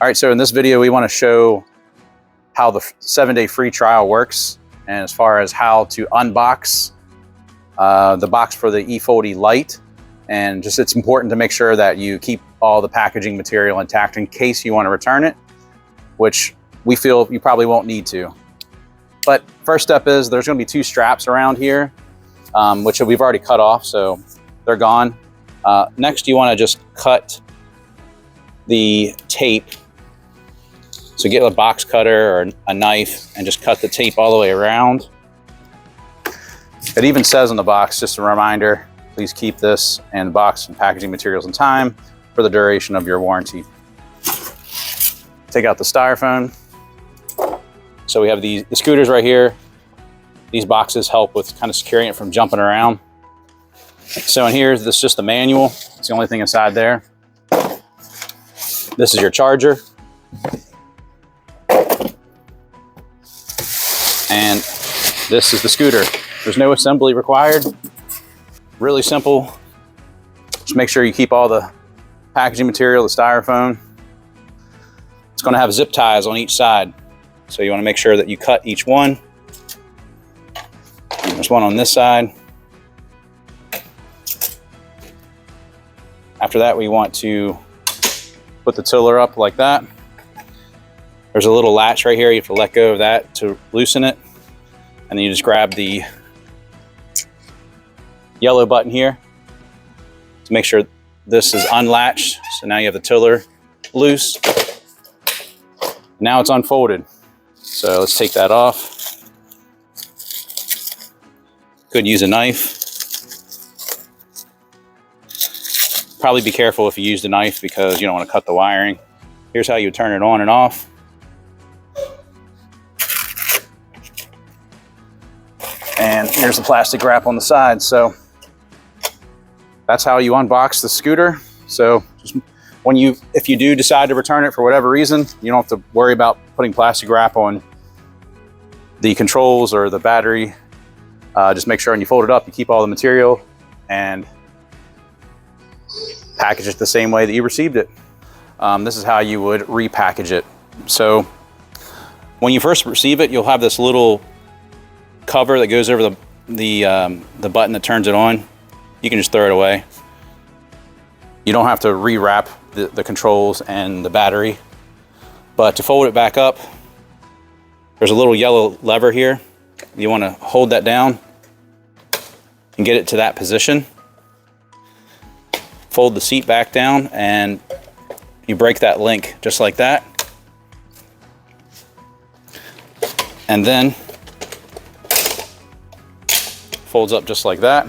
All right, so in this video, we want to show how the 7-day free trial works, and as far as how to unbox the box for the eFOLDi Lite. And just it's important to make sure that you keep all the packaging material intact in case you want to return it, which we feel you probably won't need to. But first step is there's going to be 2 straps around here, which we've already cut off, so they're gone. Next, you want to just cut the tape. So get a box cutter or a knife and just cut the tape all the way around. It even says on the box, just a reminder, please keep this and the box and packaging materials in time for the duration of your warranty. Take out the styrofoam. So we have the scooters right here. These boxes help with kind of securing it from jumping around. So in here, this is just the manual. It's the only thing inside there. This is your charger. And this is the scooter. There's no assembly required. Really simple. Just make sure you keep all the packaging material, the styrofoam. It's going to have zip ties on each side. So you want to make sure that you cut each one. And there's one on this side. After that, we want to put the tiller up like that. There's a little latch right here. You have to let go of that to loosen it. And then you just grab the yellow button here to make sure this is unlatched. So now you have the tiller loose. Now it's unfolded. So let's take that off. Could use a knife. Probably be careful if you use the knife because you don't want to cut the wiring. Here's how you turn it on and off. And here's the plastic wrap on the side. So that's how you unbox the scooter. So just if you do decide to return it for whatever reason, you don't have to worry about putting plastic wrap on the controls or the battery. Just make sure when you fold it up, you keep all the material and package it the same way that you received it. This is how you would repackage it. So when you first receive it, you'll have this little cover that goes over the button that turns it on. You can just throw it away. You don't have to rewrap the controls and the battery. But to fold it back up, there's a little yellow lever here. You want to hold that down and get it to that position. Fold the seat back down and you break that link just like that. And then folds up just like that.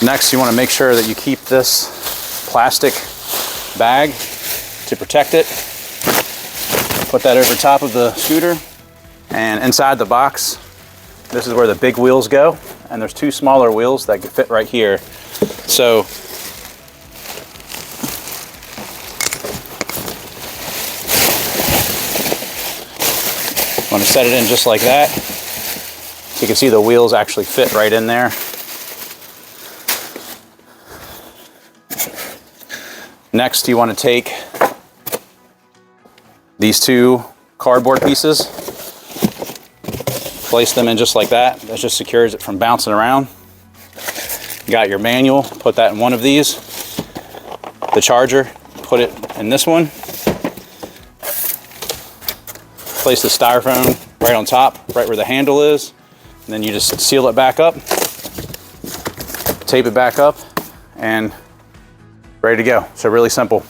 Next, you want to make sure that you keep this plastic bag to protect it. Put that over top of the scooter, and inside the box, this is where the big wheels go, and there's 2 smaller wheels that can fit right here. So you want to set it in just like that. You can see the wheels actually fit right in there. Next, you want to take these 2 cardboard pieces, place them in just like that. That just secures it from bouncing around. You got your manual, put that in one of these. The charger, put it in this one. Place the styrofoam right on top, right where the handle is. And then you just seal it back up, tape it back up, and ready to go. So really simple.